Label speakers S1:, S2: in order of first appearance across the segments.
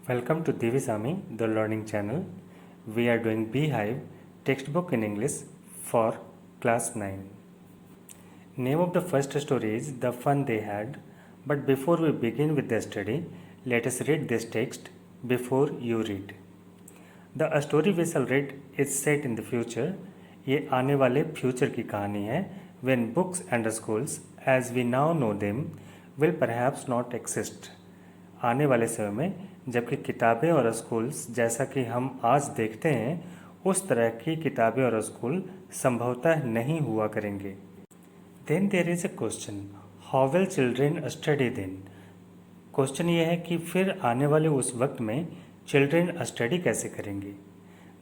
S1: Welcome to Divisami, the learning channel. We are doing Beehive textbook in English for class 9. Name of the first story is The Fun They Had. But before we begin with the study, let us read this text before you read. The story we shall read is set in the future. ये आने वाले future की कहानी है. When books and schools, as we now know them, will perhaps not exist. आने वाले समय में जबकि किताबें और स्कूल्स जैसा कि हम आज देखते हैं उस तरह की किताबें और स्कूल संभवतः नहीं हुआ करेंगे. Then there is a question, how will children study then. Question ये है कि फिर आने वाले उस वक्त में चिल्ड्रेन स्टडी कैसे करेंगे.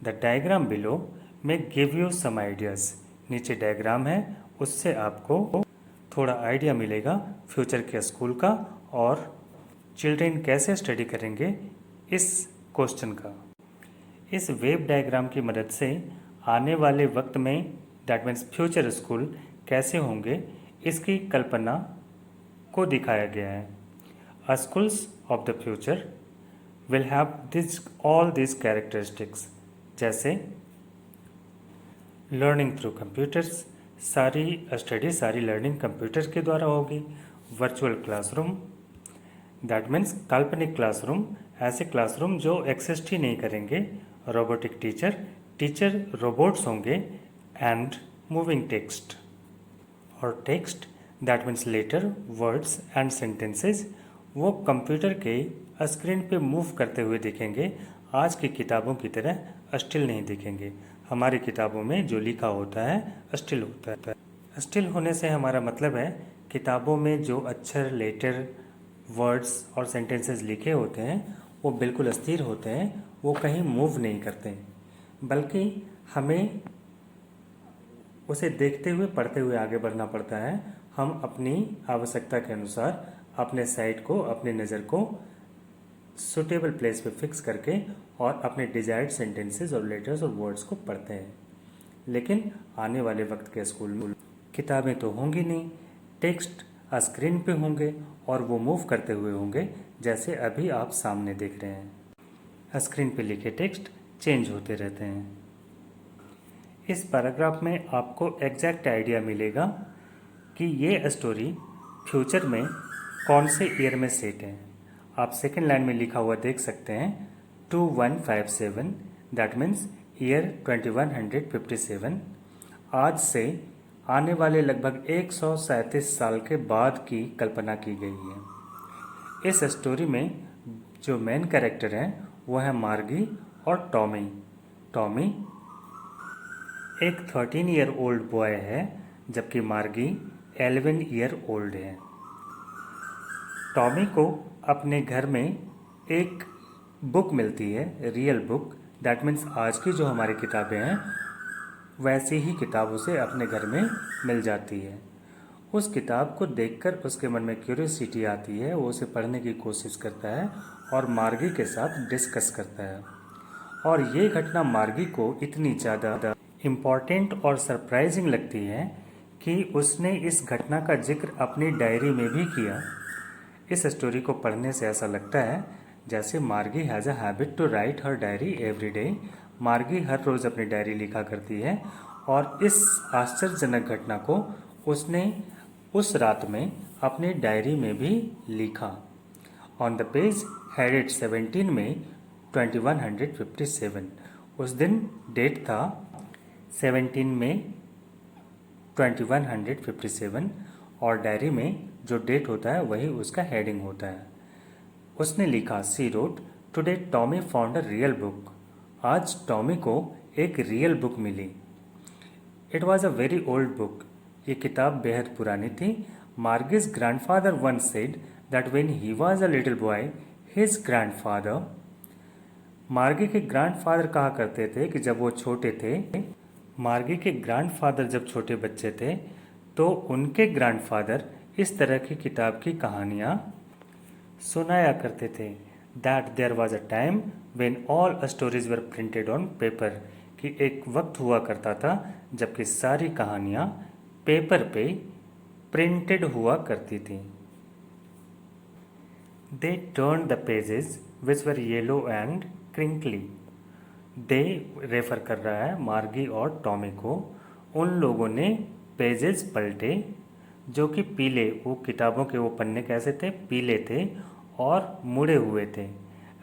S1: द डायग्राम बिलो में गिव यू सम आइडियाज़. नीचे डायग्राम है, उससे आपको थोड़ा आइडिया मिलेगा फ्यूचर के स्कूल का और चिल्ड्रेन कैसे स्टडी करेंगे इस क्वेश्चन का. इस वेव डायग्राम की मदद से आने वाले वक्त में दैट मीन्स फ्यूचर स्कूल कैसे होंगे इसकी कल्पना को दिखाया गया है. A schools of the future will have this all this characteristics, जैसे लर्निंग थ्रू कंप्यूटर्स. सारी स्टडी सारी लर्निंग कंप्यूटर के द्वारा होगी. वर्चुअल क्लासरूम, दैट मीन्स काल्पनिक क्लासरूम, ऐसे क्लासरूम जो एग्जिस्ट ही नहीं करेंगे. रोबोटिक टीचर, टीचर रोबोट्स होंगे. एंड मूविंग टेक्स्ट, और text that means letter, words and sentences वो कंप्यूटर के स्क्रीन पे मूव करते हुए दिखेंगे. आज की किताबों की तरह स्टिल नहीं दिखेंगे. हमारी किताबों में जो लिखा होता है स्टिल होता है. स्टिल होने से हमारा मतलब है किताबों में जो अक्षर, लेटर, वर्ड्स और सेंटेंसेस लिखे होते हैं वो बिल्कुल अस्थिर होते हैं. वो कहीं मूव नहीं करते, बल्कि हमें उसे देखते हुए पढ़ते हुए आगे बढ़ना पड़ता है. हम अपनी आवश्यकता के अनुसार अपने साइट को, अपनी नज़र को सुटेबल प्लेस पे फिक्स करके और अपने डिजायर्ड सेंटेंसेस और लेटर्स और वर्ड्स को पढ़ते हैं. लेकिन आने वाले वक्त के स्कूल में किताबें तो होंगी नहीं, टेक्स्ट स्क्रीन पे होंगे और वो मूव करते हुए होंगे जैसे अभी आप सामने देख रहे हैं. स्क्रीन पे लिखे टेक्स्ट चेंज होते रहते हैं. इस पैराग्राफ में आपको एग्जैक्ट आइडिया मिलेगा कि ये स्टोरी फ्यूचर में कौन से ईयर में सेट है. आप सेकेंड लाइन में लिखा हुआ देख सकते हैं 2157, दैट मीन्स ईयर 2157. आज से आने वाले लगभग 137 साल के बाद की कल्पना की गई है. इस स्टोरी में जो मेन कैरेक्टर हैं वो है मार्गी और टॉमी. टॉमी एक 13 ईयर ओल्ड बॉय है, जबकि मार्गी 11 ईयर ओल्ड है. टॉमी को अपने घर में एक बुक मिलती है, रियल बुक, दैट मीन्स आज की जो हमारी किताबें हैं वैसी ही किताब उसे अपने घर में मिल जाती है. उस किताब को देखकर उसके मन में क्यूरियोसिटी आती है. वो उसे पढ़ने की कोशिश करता है और मार्गी के साथ डिस्कस करता है. और ये घटना मार्गी को इतनी ज़्यादा इम्पॉर्टेंट और सरप्राइजिंग लगती है कि उसने इस घटना का जिक्र अपनी डायरी में भी किया. इस स्टोरी को पढ़ने से ऐसा लगता है जैसे Margie has a habit to write her diary every day. Margie हर रोज़ अपनी डायरी लिखा करती है और इस आश्चर्यजनक घटना को उसने उस रात में अपनी डायरी में भी लिखा. ऑन द पेज हेडेड 17 में 2157. उस दिन डेट था 17 में 2157 और डायरी में जो डेट होता है वही उसका हेडिंग होता है. उसने लिखा, she wrote, today Tommy found a real book. आज टॉमी को एक रियल बुक मिली. It was a very old book. ये किताब बेहद पुरानी थी. Margie's grandfather once said that when he was a little boy his grandfather. Margie के ग्रैंडफादर कहा करते थे कि जब वो छोटे थे, मार्गी के ग्रैंडफादर जब छोटे बच्चे थे तो उनके ग्रैंडफादर इस तरह की किताब की कहानियाँ सुनाया करते थे. That there was a time when all stories were printed on paper. कि एक वक्त हुआ करता था जबकि सारी कहानियाँ पेपर पे प्रिंटेड हुआ करती थी. They turn the pages which were yellow and crinkly. They refer कर रहा है मार्गी और टॉमी को। उन लोगों ने पेजेस पलटे जो कि पीले, वो किताबों के वो पन्ने कैसे थे, पीले थे और मुड़े हुए थे।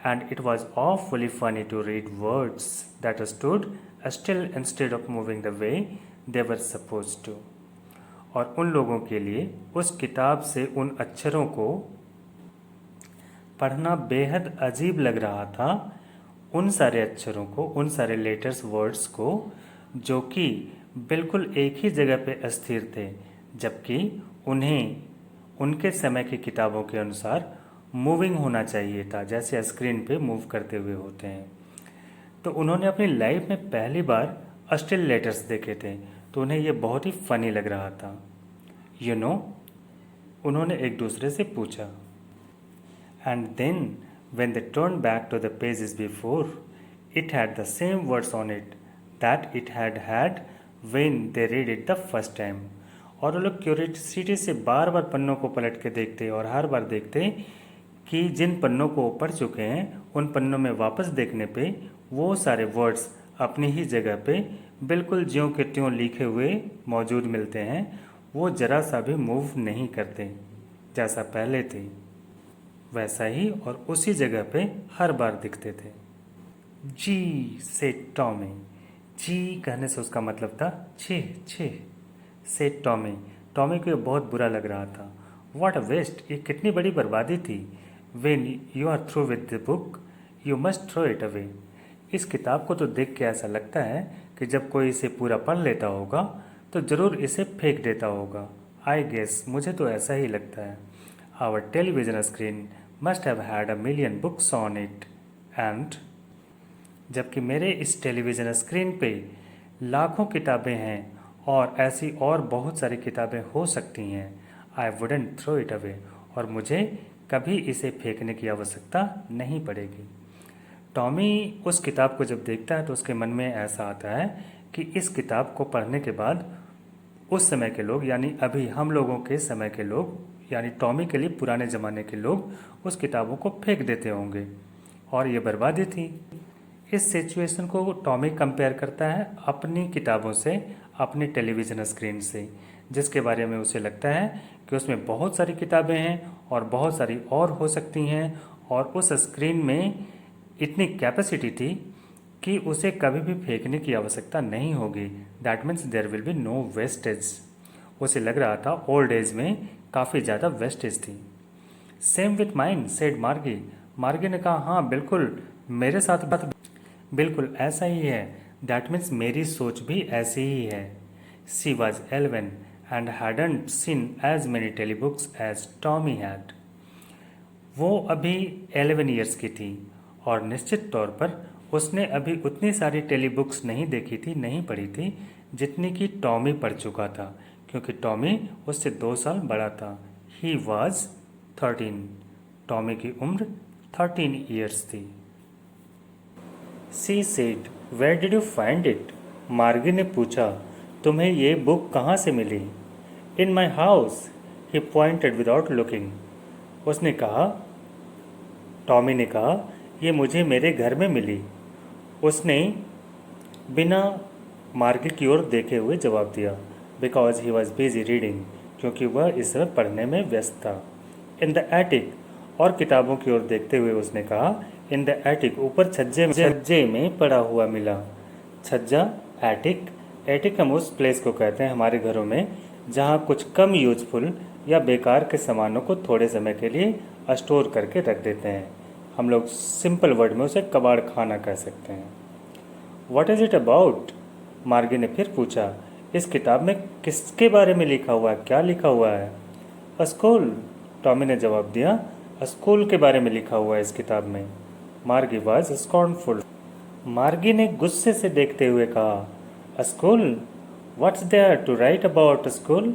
S1: And it was awfully funny to read words that stood still instead of moving the way they were supposed to। और उन लोगों के लिए उस किताब से उन अक्षरों को पढ़ना बेहद अजीब लग रहा था। उन सारे अक्षरों को, उन सारे लेटर्स, वर्ड्स को जो कि बिल्कुल एक ही जगह पे अस्थिर थे, जबकि उन्हें उनके समय की किताबों के अनुसार मूविंग होना चाहिए था, जैसे स्क्रीन पे मूव करते हुए होते हैं। तो उन्होंने अपनी लाइफ में पहली बार स्टिल लेटर्स देखे थे, तो उन्हें ये बहुत ही फनी लग रहा था। यू नो, उन्होंने एक दूसरे से पूछा। And then when they turned back to the pages before, it had the same words on it that it had had when they read it the first time। और वो लोग क्यूरियोसिटी से बार बार पन्नों को पलट के देखते और हर बार देखते कि जिन पन्नों को पढ़ चुके हैं उन पन्नों में वापस देखने पे वो सारे वर्ड्स अपनी ही जगह पे बिल्कुल ज्यों के त्यों लिखे हुए मौजूद मिलते हैं। वो ज़रा सा भी मूव नहीं करते, जैसा पहले थे वैसा ही और उसी जगह पे हर बार दिखते थे। जी से टॉमी। जी कहने से उसका मतलब था छे छे। से टॉमी। टॉमी को ये बहुत बुरा लग रहा था। व्हाट अ वेस्ट, ये कितनी बड़ी बर्बादी थी। When you are through with the book you must throw it away. इस किताब को तो देख के ऐसा लगता है कि जब कोई इसे पूरा पढ़ लेता होगा तो ज़रूर इसे फेंक देता होगा। आई गेस, मुझे तो ऐसा ही लगता है। Our television screen must have had a million books on it and, जबकि मेरे इस टेलीविज़न स्क्रीन पे लाखों किताबें हैं और ऐसी और बहुत सारी किताबें हो सकती हैं। I wouldn't throw it away, और मुझे कभी इसे फेंकने की आवश्यकता नहीं पड़ेगी। टॉमी उस किताब को जब देखता है तो उसके मन में ऐसा आता है कि इस किताब को पढ़ने के बाद उस समय के लोग, यानी अभी हम लोगों के समय के लोग, यानी टॉमी के लिए पुराने ज़माने के लोग उस किताबों को फेंक देते होंगे और ये बर्बादी थी। इस सिचुएशन को टॉमी कंपेयर करता है अपनी किताबों से, अपनी टेलीविज़न स्क्रीन से, जिसके बारे में उसे लगता है कि उसमें बहुत सारी किताबें हैं और बहुत सारी और हो सकती हैं और उस स्क्रीन में इतनी कैपेसिटी थी कि उसे कभी भी फेंकने की आवश्यकता नहीं होगी। That means there will be no wastage. उसे लग रहा था ओल्ड एज में काफ़ी ज़्यादा वेस्टेज थी। सेम विथ माइन सेड मार्गी। मार्गी ने कहा, हाँ बिल्कुल मेरे साथ बात बिल्कुल ऐसा ही है। दैट मीन्स मेरी सोच भी ऐसी ही है। She was 11 and hadn't seen as many telebooks as Tommy had. वो अभी 11 ईयर्स की थी और निश्चित तौर पर उसने अभी उतनी सारी टेलीबुक्स नहीं देखी थी, नहीं पढ़ी थी जितनी कि टॉमी पढ़ चुका था, क्योंकि टॉमी उससे 2 साल बड़ा था। He was 13। टॉमी की उम्र 13 ईयर्स थी। She said, where did you find it? Margie ने पूछा, तुम्हें ये बुक कहाँ से मिली? In my house, he pointed without looking. उसने कहा, टॉमी ने कहा, ये मुझे मेरे घर में मिली। उसने बिना मार्गी की ओर देखे हुए जवाब दिया। Because he was busy reading, क्योंकि वह इस समय पढ़ने में व्यस्त था। इन द एटिक, और किताबों की ओर देखते हुए उसने कहा, इन द एटिक, ऊपर छज्जे में पड़ा हुआ मिला। छज्जा, एटिक। एटिक हम उस प्लेस को कहते हैं हमारे घरों में जहाँ कुछ कम यूजफुल या बेकार के सामानों को थोड़े समय के लिए स्टोर करके रख देते हैं। हम लोग सिंपल वर्ड में उसे कबाड़ खाना कह सकते हैं। What is it about? मार्गी ने फिर पूछा, इस किताब में किसके बारे में लिखा हुआ है, क्या लिखा हुआ है? स्कूल, टॉमी ने जवाब दिया, स्कूल के बारे में लिखा हुआ है इस किताब में। मार्गी वॉज स्कॉर्नफुल। मार्गी ने गुस्से से देखते हुए कहा, school? What's there to write about school?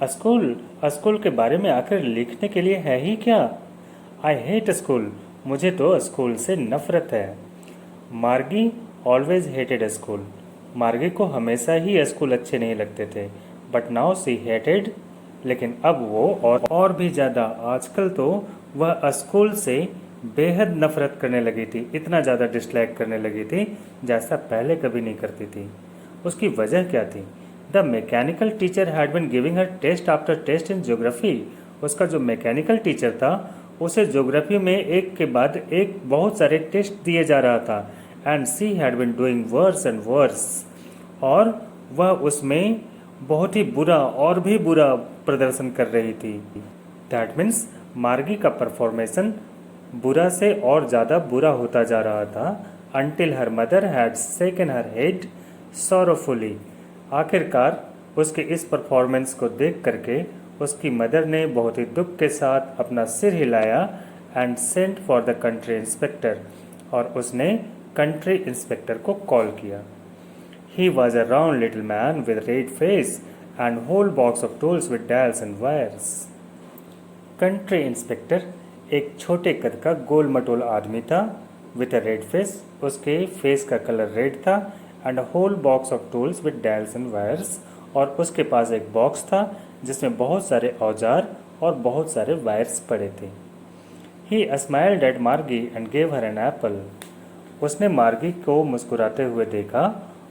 S1: School? School के बारे में आखिर लिखने के लिए है ही क्या? आई हेट स्कूल, मुझे तो स्कूल से नफरत है। मार्गी ऑलवेज हेटेड स्कूल। मार्गी को हमेशा ही स्कूल अच्छे नहीं लगते थे, बट नाउ सी हेटेड, लेकिन अब वो और भी ज़्यादा, आजकल तो वह स्कूल से बेहद नफरत करने लगी थी, इतना ज़्यादा डिसलाइक करने लगी थी जैसा पहले कभी नहीं करती थी। उसकी वजह क्या थी? The mechanical teacher had been giving her test after test in geography. उसका जो मैकेनिकल टीचर था उसे ज्योग्राफी में एक के बाद एक बहुत सारे टेस्ट दिए जा रहा था, and she had been doing worse and worse. और वह उसमें बहुत ही बुरा और भी बुरा प्रदर्शन कर रही थी। दैट मीन्स मार्गी का परफॉर्मेशन बुरा से और ज़्यादा बुरा होता जा रहा था, until her mother had shaken her head sorrowfully. आखिरकार उसके इस परफॉर्मेंस को देख करके उसकी मदर ने बहुत ही दुख के साथ अपना सिर हिलाया and sent for the country inspector, और उसने कंट्री इंस्पेक्टर को कॉल किया। He was a round little man with red face and whole box of tools with dials and wires. Country inspector एक छोटे कद का गोल मटोल आदमी था, विथ अ रेड फेस। उसके फेस का कलर रेड था, and whole box of tools with dials and wires. और उसके पास एक बॉक्स था जिसमें बहुत सारे औजार और बहुत सारे वायर्स पड़े थे। He smiled at Margie and gave her an apple. उसने मार्गी को मुस्कुराते हुए देखा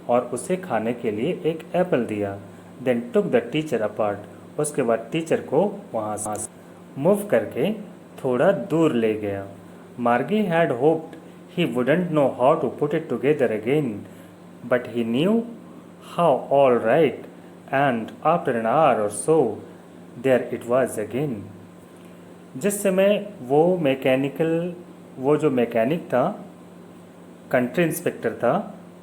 S1: और उसे खाने के लिए एक एप्पल दिया। Then took the teacher apart. उसके बाद टीचर को वहाँ से मूव करके थोड़ा दूर ले गया। Margie had hoped he wouldn't know how to put it together again, but he knew how all right, and after an hour or so there it was again. जिस समय वो जो मैकेनिक था, कंट्री इंस्पेक्टर था,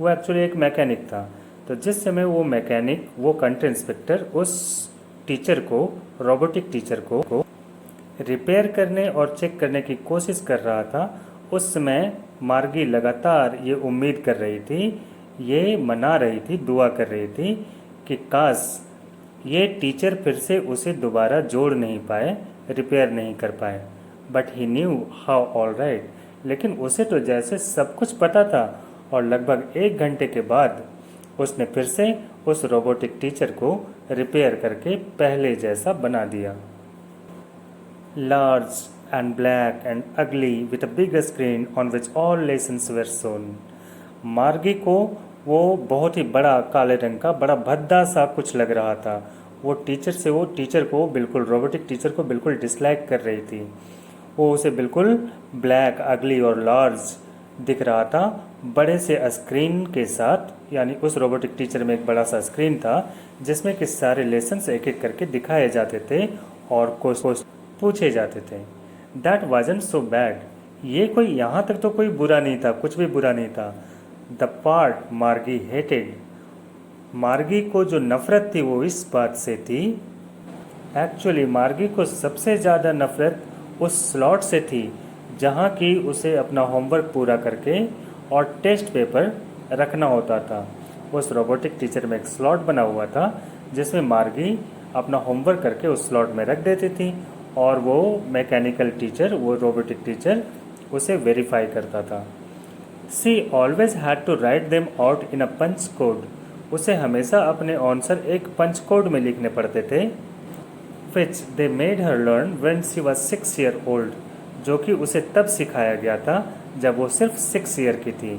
S1: वो actually एक mechanic था। तो जिस समय वो कंट्री इंस्पेक्टर उस टीचर को, रोबोटिक टीचर को रिपेयर करने और चेक करने की कोशिश कर रहा था, उस समय मार्गी लगातार ये उम्मीद कर रही थी, ये मना रही थी, दुआ कर रही थी कि काश ये टीचर फिर से उसे दोबारा जोड़ नहीं पाए, रिपेयर नहीं कर पाए। But he knew how all right. लेकिन उसे तो जैसे सब कुछ पता था, और लगभग 1 घंटे के बाद उसने फिर से उस रोबोटिक टीचर को रिपेयर करके पहले जैसा बना दिया। Large and black and ugly with a big screen on which all lessons were shown. Margie को वो बहुत ही बड़ा काले रंग का बड़ा भद्दा सा कुछ लग रहा था। वो टीचर को बिल्कुल, रोबोटिक टीचर को बिल्कुल डिसलाइक कर रही थी। वो उसे बिल्कुल ब्लैक, अगली और लार्ज दिख रहा था, बड़े से स्क्रीन के साथ। यानी उस रोबोटिक टीचर में एक बड़ा सा स्क्रीन था जिसमें कि सारे लेसन्स एक एक करके दिखाए जाते थे और क्वेश्चन पूछे जाते थे। That wasn't so bad. ये कोई, यहाँ तक तो कोई बुरा नहीं था, कुछ भी बुरा नहीं था। द पार्ट मार्गी हेटेड। मार्गी को जो नफ़रत थी वो इस बात से थी, एक्चुअली मार्गी को सबसे ज़्यादा नफ़रत उस स्लॉट से थी जहाँ की उसे अपना होमवर्क पूरा करके और टेस्ट पेपर रखना होता था। उस रोबोटिक टीचर में एक स्लॉट बना हुआ था जिसमें मार्गी अपना होमवर्क करके उस स्लॉट में रख देती थी, और वो मैकेनिकल टीचर, वो रोबोटिक टीचर उसे वेरीफाई करता था। She always had to write them out in a punch code. उसे हमेशा अपने आंसर एक पंच कोड में लिखने पड़ते थे, which they made her learn when she was 6 year old, जो कि उसे तब सिखाया गया था जब वो सिर्फ 6 ईयर की थी।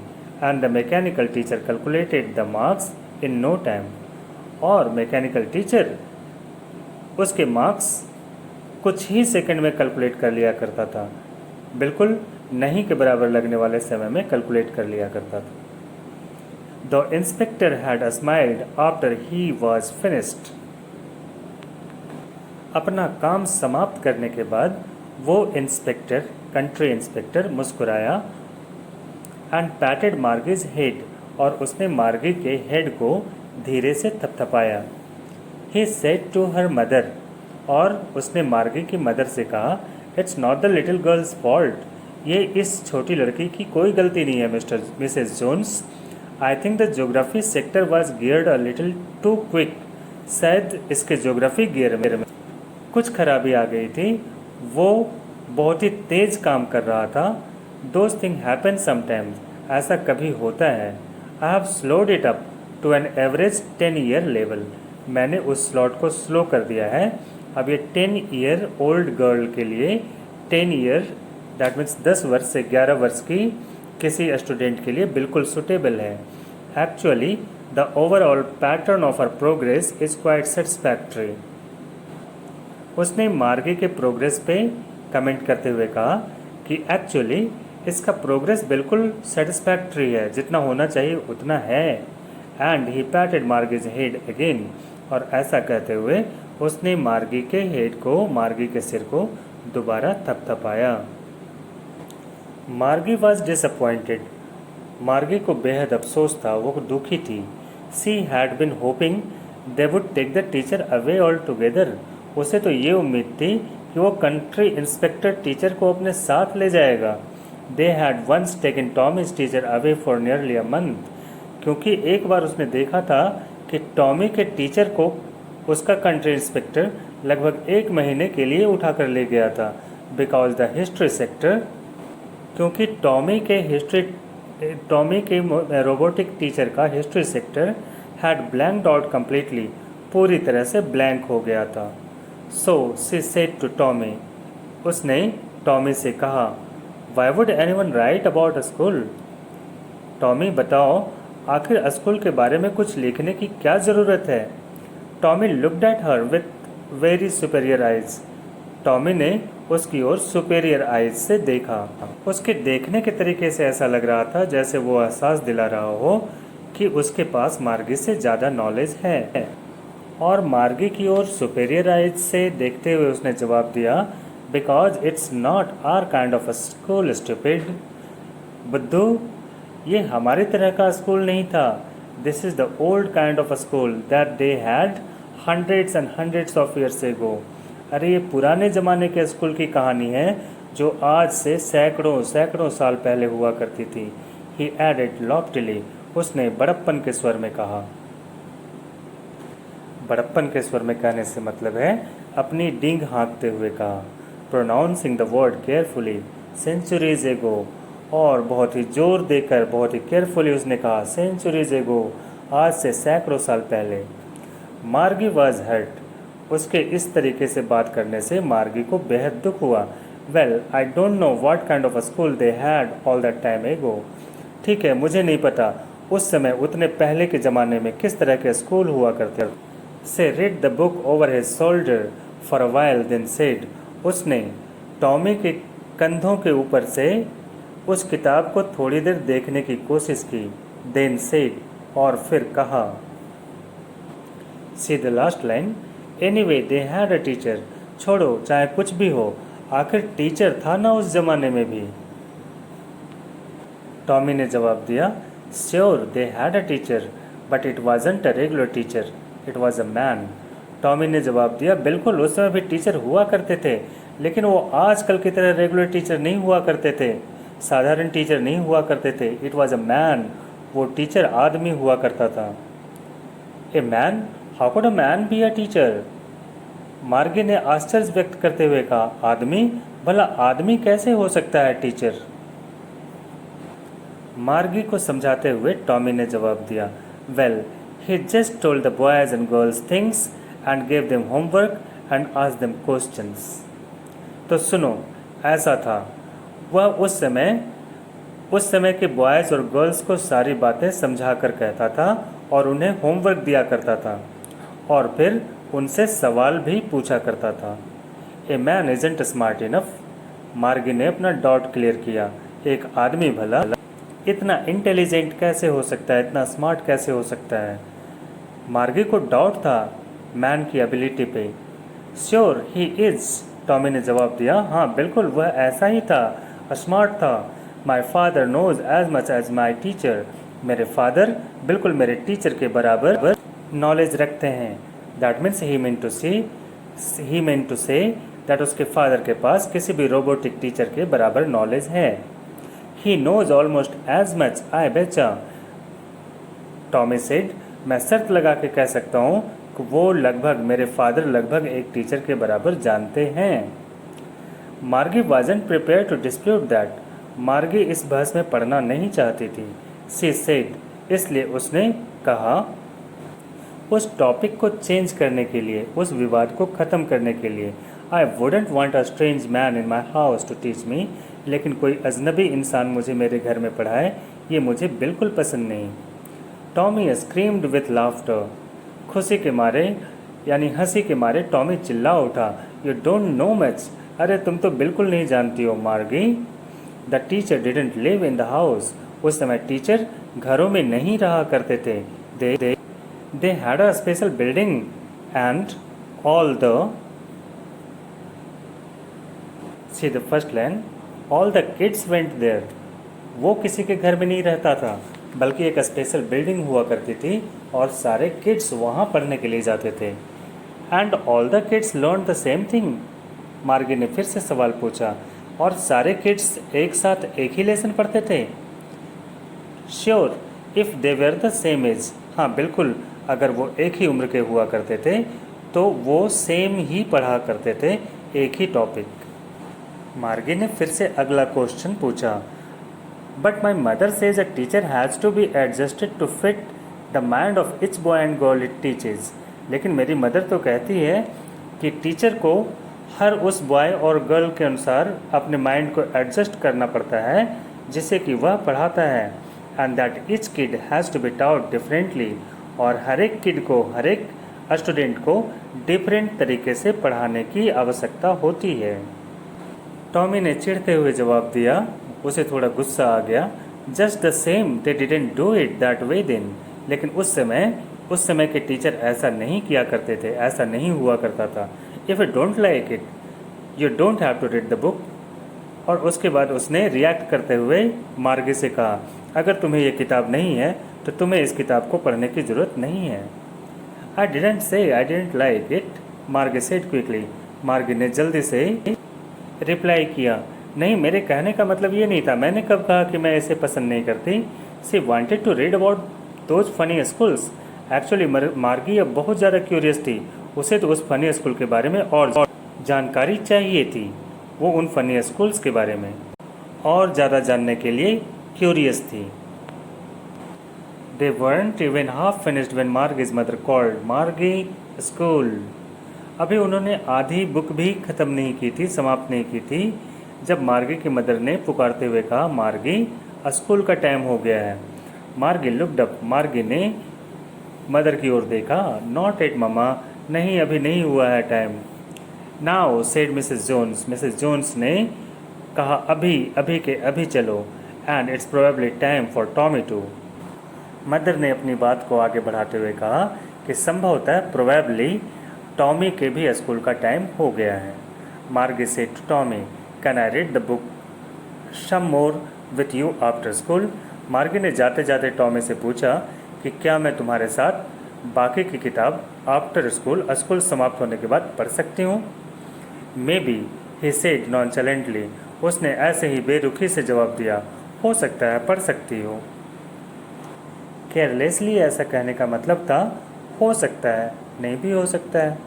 S1: And the mechanical teacher calculated the marks in no time. और मैकेनिकल टीचर उसके मार्क्स कुछ ही सेकंड में कैलकुलेट कर लिया करता था, बिल्कुल नहीं के बराबर लगने वाले समय में कैलकुलेट कर लिया करता था। The inspector had smiled after he was finished. अपना काम समाप्त करने के बाद वो इंस्पेक्टर, कंट्री इंस्पेक्टर मुस्कुराया एंड पैटेड मार्गीज हेड, और उसने मार्गी के हेड को धीरे से थपथपाया। He said to her mother, और उसने मार्गी की मदर से कहा, it's not the little girl's fault. ये इस छोटी लड़की की कोई गलती नहीं है Mrs Jones. I think the geography sector was geared a little too quick. शायद इसके ज्योग्राफी गियर में कुछ खराबी आ गई थी, वो बहुत ही तेज़ काम कर रहा था। Those thing happen sometimes. ऐसा कभी होता है। I have slowed it up to an average 10 year level. मैंने उस स्लॉट को स्लो कर दिया है। अब ये 10 ईयर ओल्ड गर्ल के लिए 10 ईयर दैट मीन्स 10 वर्ष से 11 वर्ष की किसी स्टूडेंट के लिए बिल्कुल सुटेबल है। Actually the overall pattern of our progress is quite satisfactory. उसने मार्गी के प्रोग्रेस पे कमेंट करते हुए कहा कि एक्चुअली इसका प्रोग्रेस बिल्कुल सेटिस्फैक्ट्री है, जितना होना चाहिए उतना है। And he patted Margie's head again, और ऐसा कहते हुए उसने मार्गी के हेड को, मार्गी के सिर को दोबारा थपथपाया। मार्गी वॉज डिसअपॉइंटेड। मार्गी को बेहद अफसोस था, वो दुखी थी। She had been hoping they would take the teacher away altogether. उसे तो ये उम्मीद थी कि वो कंट्री इंस्पेक्टर टीचर को अपने साथ ले जाएगा। They had once taken Tommy's teacher away for nearly a month, क्योंकि एक बार उसने देखा था कि टॉमी के टीचर को उसका कंट्री इंस्पेक्टर लगभग 1 महीने के लिए उठाकर ले गया था। बिकॉज द हिस्ट्री सेक्टर, क्योंकि टॉमी के रोबोटिक टीचर का history sector had blanked out completely, पूरी तरह से ब्लैंक हो गया था। सो सी सेड टू टॉमी, उसने टॉमी से कहा, why would anyone right about a school? Tommy बताओ, आखिर स्कूल के बारे में कुछ लिखने की क्या ज़रूरत है? Tommy looked at her with very superior eyes. Tommy ने उसकी ओर सुपेरियर आइज से देखा। उसके देखने के तरीके से ऐसा लग रहा था जैसे वो एहसास दिला रहा हो कि उसके पास मार्गी से ज़्यादा नॉलेज है। और मार्गी की ओर सुपेरियर आइज से देखते हुए उसने जवाब दिया, because it's not our kind of a school stupid. बुद्धू, ये हमारी तरह का स्कूल नहीं था। This is the old kind of a school that they had hundreds and hundreds of years ago. अरे ये पुराने ज़माने के स्कूल की कहानी है जो आज से सैकड़ों सैकड़ों साल पहले हुआ करती थी। ही एडेड लॉफ्टिली, उसने बड़प्पन के स्वर में कहा। बड़प्पन के स्वर में कहने से मतलब है अपनी डींग हाँकते हुए कहा। Pronouncing the word carefully, centuries ago, और बहुत ही जोर देकर बहुत ही केयरफुली उसने कहा, सेंचुरीज एगो, आज से सैकड़ों साल पहले। मार्गी वॉज हर्ट, उसके इस तरीके से बात करने से मार्गी को बेहद दुख हुआ। Well, I don't know what kind of a school they had all that time एगो। ठीक है, मुझे नहीं पता उस समय उतने पहले के ज़माने में किस तरह के स्कूल हुआ करते। She read the book over his shoulder for a while, then said, उसने टॉमी के कंधों के ऊपर से उस किताब को थोड़ी देर देखने की कोशिश की। देन सेड, और फिर कहा। See the last line, anyway they had a teacher. छोड़ो, चाहे कुछ भी हो, आखिर टीचर था ना उस जमाने में भी। टॉमी ने जवाब दिया, sure they had a teacher, but it wasn't a regular teacher, it was a man. Tommy ने जवाब दिया, बिल्कुल उस समय भी टीचर हुआ करते थे, लेकिन वो आजकल की तरह रेगुलर टीचर नहीं हुआ करते थे, साधारण टीचर नहीं हुआ करते थे। इट वाज अ मैन, वो टीचर आदमी हुआ करता था। A man, how could a man be a teacher? मार्गी ने आश्चर्य व्यक्त करते हुए कहा, आदमी? भला आदमी कैसे हो सकता है टीचर? मार्गी को समझाते हुए टॉमी ने जवाब दिया, well, he just told the boys and girls things and gave them homework and asked them questions. तो सुनो, ऐसा था, वह उस समय के बॉयज़ और गर्ल्स को सारी बातें समझा कर कहता था और उन्हें होमवर्क दिया करता था और फिर उनसे सवाल भी पूछा करता था। A man isn't smart enough, मार्गी ने अपना डाउट क्लियर किया। एक आदमी भला इतना इंटेलिजेंट कैसे हो सकता है, इतना स्मार्ट कैसे हो सकता है? मार्गी को डाउट था मैन की एबिलिटी पे। श्योर ही इज़, टॉमी ने जवाब दिया, हाँ बिल्कुल वह ऐसा ही था, स्मार्ट था। My father knows as much as my teacher, मेरे फादर बिल्कुल मेरे टीचर के बराबर नॉलेज रखते हैं। That means he meant to say that उसके फादर के पास किसी भी रोबोटिक टीचर के बराबर नॉलेज है। He knows almost as much, I betcha, Tommy said, मैं शर्त लगा के कह सकता हूँ कि वो लगभग, मेरे फादर लगभग एक टीचर के बराबर जानते हैं। Margie wasn't prepared to dispute that, Margie इस बहस में पढ़ना नहीं चाहती थी। सी सेड, इसलिए उसने कहा, उस टॉपिक को चेंज करने के लिए, उस विवाद को ख़त्म करने के लिए, I wouldn't want a strange man in my house to teach me लेकिन कोई अजनबी इंसान मुझे मेरे घर में पढ़ाए, ये मुझे बिल्कुल पसंद नहीं। Tommy screamed with laughter. खुशी के मारे यानी हंसी के मारे टॉमी चिल्ला उठा, यू डोंट नो मच। अरे तुम तो बिल्कुल नहीं जानती हो Margie. The teacher didn't live in the house. उस समय टीचर घरों में नहीं रहा करते थे। They had a special building and all the see the first line, all the kids went there. वो किसी के घर में नहीं रहता था, बल्कि एक स्पेशल बिल्डिंग हुआ करती थी और सारे किड्स वहाँ पढ़ने के लिए जाते थे। And all the kids learn the same thing. मार्गी ने फिर से सवाल पूछा, और सारे किड्स एक साथ एक ही लेसन पढ़ते थे? Sure if they were the same age. हाँ बिल्कुल, अगर वो एक ही उम्र के हुआ करते थे तो वो सेम ही पढ़ा करते थे, एक ही टॉपिक। मार्गी ने फिर से अगला क्वेश्चन पूछा, but my mother says a teacher has to be adjusted to fit the mind of each boy and girl it teaches. लेकिन मेरी मदर तो कहती है कि टीचर को हर उस बॉय और गर्ल के अनुसार अपने माइंड को एडजस्ट करना पड़ता है जिसे कि वह पढ़ाता है, and that each kid has to be taught differently. और हर एक किड को, हर एक स्टूडेंट को डिफरेंट तरीके से पढ़ाने की आवश्यकता होती है। टॉमी ने चिढ़ते हुए जवाब दिया, उसे थोड़ा गुस्सा आ गया। Just the same they didn't do it that way then. लेकिन उस समय के टीचर ऐसा नहीं किया करते थे, ऐसा नहीं हुआ करता था। If you don't like it you don't have to read the book. और उसके बाद उसने रिएक्ट करते हुए मार्गी से कहा, अगर तुम्हें ये किताब नहीं है तो तुम्हें इस किताब को पढ़ने की ज़रूरत नहीं है। I didn't say I didn't like it, मार्गी सेड क्विकली। मार्गी ने जल्दी से रिप्लाई किया, नहीं मेरे कहने का मतलब ये नहीं था, मैंने कब कहा कि मैं इसे पसंद नहीं करती। She wanted to read about those funny schools. Actually Margie अब बहुत ज़्यादा क्यूरियस थी, उसे तो उस फनी स्कूल के बारे में और जानकारी चाहिए थी। वो उन फनी स्कूल्स के बारे में और ज़्यादा जानने के लिए क्यूरियस थी। They weren't even half finished when Margie's mother called, Margie, school. अभी उन्होंने आधी बुक भी ख़त्म नहीं की थी, समाप्त नहीं की थी, जब मार्गी की मदर ने पुकारते हुए कहा, मार्गी स्कूल का टाइम हो गया है। मार्गी लुक्ड अप। मार्गी ने मदर की ओर देखा। नॉट एट ममा, नहीं अभी नहीं हुआ है time. Now said Mrs Jones. Mrs Jones ने कहा, अभी अभी के अभी चलो। And it's probably time for Tommy too. Mother ने अपनी बात को आगे बढ़ाते हुए कहा कि संभवतः प्रोबेबली टॉमी के भी स्कूल का टाइम हो गया है। Margie said to Tommy, can I read the book some more with you after school. Margie ने जाते जाते टॉमी से पूछा कि क्या मैं तुम्हारे साथ बाकी की किताब आफ्टर स्कूल समाप्त होने के बाद पढ़ सकती हूँ? Maybe, he said nonchalantly. उसने ऐसे ही बेरुखी से जवाब दिया, हो सकता है, पढ़ सकती हो। केयरलेसली ऐसा कहने का मतलब था हो सकता है, नहीं भी हो सकता है।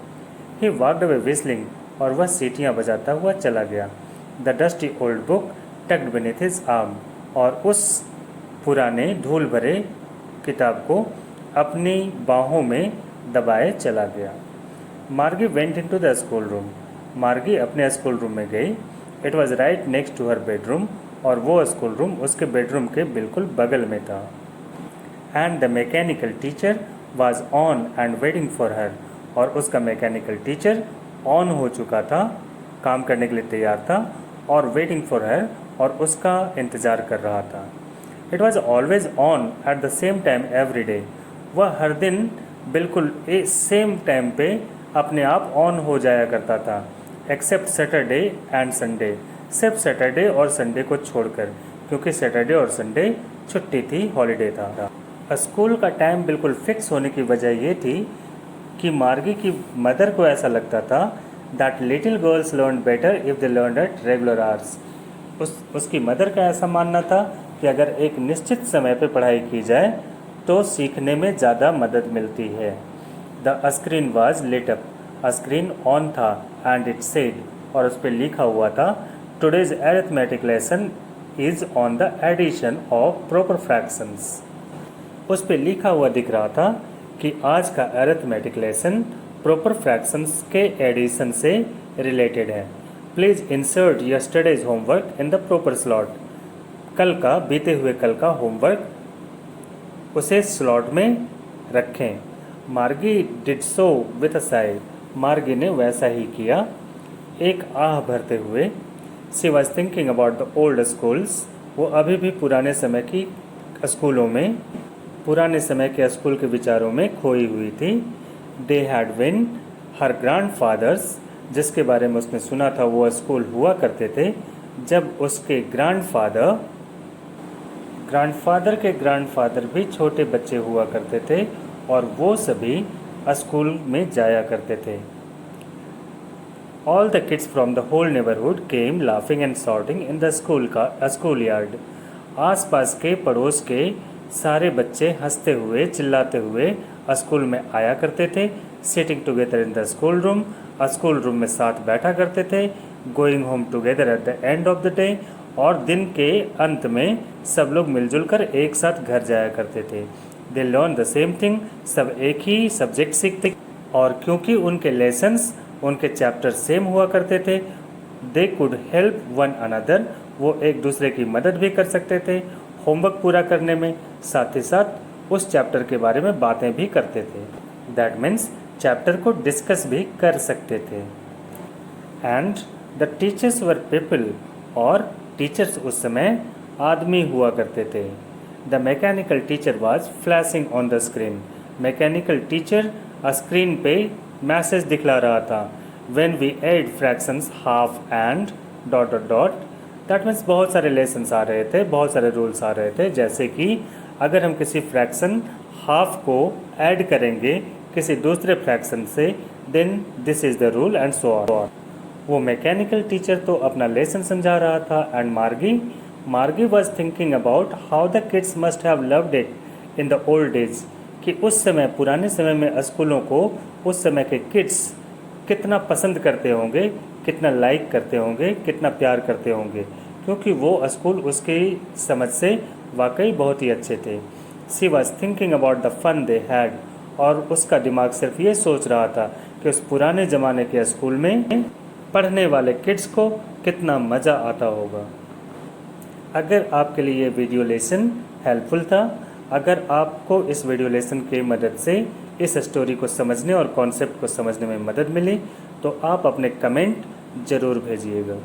S1: ही वॉक्ड अवे विस्लिंग, और वह सीटियाँ बजाता हुआ चला गया। The dusty old book tucked beneath his arm, और उस पुराने धूल भरे किताब को अपनी बाहों में दबाए चला गया। Margie went into the school room. Margie अपने स्कूल रूम में गई। It was right next to her bedroom, और वो स्कूल रूम उसके बेडरूम के बिल्कुल बगल में था। And the mechanical teacher was on and waiting for her, और उसका मैकेनिकल टीचर ऑन हो चुका था, काम करने के लिए तैयार था, और वेटिंग फॉर हर, और उसका इंतज़ार कर रहा था। It was always on at the same time every day. वह हर दिन बिल्कुल सेम टाइम पे अपने आप ऑन हो जाया करता था, एक्सेप्ट सैटरडे एंड संडे, सिर्फ सैटरडे और संडे को छोड़कर, क्योंकि सैटरडे और संडे छुट्टी थी, हॉलीडे था। स्कूल का टाइम बिल्कुल फिक्स होने की वजह ये थी कि मार्गी की मदर को ऐसा लगता था that little girls learn better if they learn at regular hours. उसकी मदर का ऐसा मानना था कि अगर एक निश्चित समय पर पढ़ाई की जाए तो सीखने में ज़्यादा मदद मिलती है। The screen was lit up, screen on था, एंड इट सेड, और उस पर लिखा हुआ था, today's arithmetic lesson is on the addition of proper fractions. उस पर लिखा हुआ दिख रहा था कि आज का अरिथमेटिक लेसन प्रॉपर फ्रैक्शंस के एडिशन से रिलेटेड है। Please insert yesterday's homework in the proper slot. कल का, बीते हुए कल का होमवर्क उसे स्लॉट में रखें। मार्गी did so with a Sai. मार्गी ने वैसा ही किया एक आह भरते हुए। She was thinking about the old schools. वो अभी भी पुराने समय की स्कूलों में, पुराने समय के स्कूल के विचारों में खोई हुई थी। They had when her grandfather's. जिसके बारे में उसने सुना था वो स्कूल हुआ करते थे जब उसके ग्रैंडफादर के ग्रैंडफादर भी छोटे बच्चे हुआ करते थे और वो सभी स्कूल में जाया करते थे। All the kids from the whole neighborhood came laughing and shouting in the school yard. आसपास के पड़ोस के सारे बच्चे हंसते हुए चिल्लाते हुए स्कूल में आया करते थे। Sitting together in the schoolroom, school room में साथ बैठा करते थे। Going home together at the end of the day, और दिन के अंत में सब लोग मिलजुल कर एक साथ घर जाया करते थे। They learn the same thing, सब एक ही सब्जेक्ट सीखते, और क्योंकि उनके लेसन्स, उनके चैप्टर सेम हुआ करते थे, they could help one another, वो एक दूसरे की मदद भी कर सकते थे होमवर्क पूरा करने में, साथ ही साथ उस चैप्टर के बारे में बातें भी करते थे। दैट मीन्स चैप्टर को डिस्कस भी कर सकते थे। And the teachers were people, और टीचर्स उस समय आदमी हुआ करते थे। The mechanical teacher was flashing on the screen. Mechanical teacher screen पे मैसेज दिखला रहा था। When we add fractions half and dot dot dot, that means बहुत सारे लेसन्स आ रहे थे, बहुत सारे रूल्स आ रहे थे, जैसे कि अगर हम किसी फ्रैक्शन हाफ को ऐड करेंगे किसी दूसरे फ्रैक्शन से, then this is the rule and so on. वो मैकेनिकल टीचर तो अपना लेसन समझा रहा था, and Margie was thinking about how the kids must have loved it in the old days, कि उस समय, पुराने समय में स्कूलों को उस समय के किड्स कितना पसंद करते होंगे, कितना लाइक करते होंगे, कितना प्यार करते होंगे, क्योंकि वो स्कूल उसकी समझ से वाकई बहुत ही अच्छे थे। She was thinking about the fun they had, और उसका दिमाग सिर्फ ये सोच रहा था कि उस पुराने ज़माने के स्कूल में पढ़ने वाले किड्स को कितना मज़ा आता होगा। अगर आपके लिए ये वीडियो लेसन हेल्पफुल था, अगर आपको इस वीडियो लेसन की मदद से इस स्टोरी को समझने और कॉन्सेप्ट को समझने में मदद मिली, तो आप अपने कमेंट ज़रूर भेजिएगा।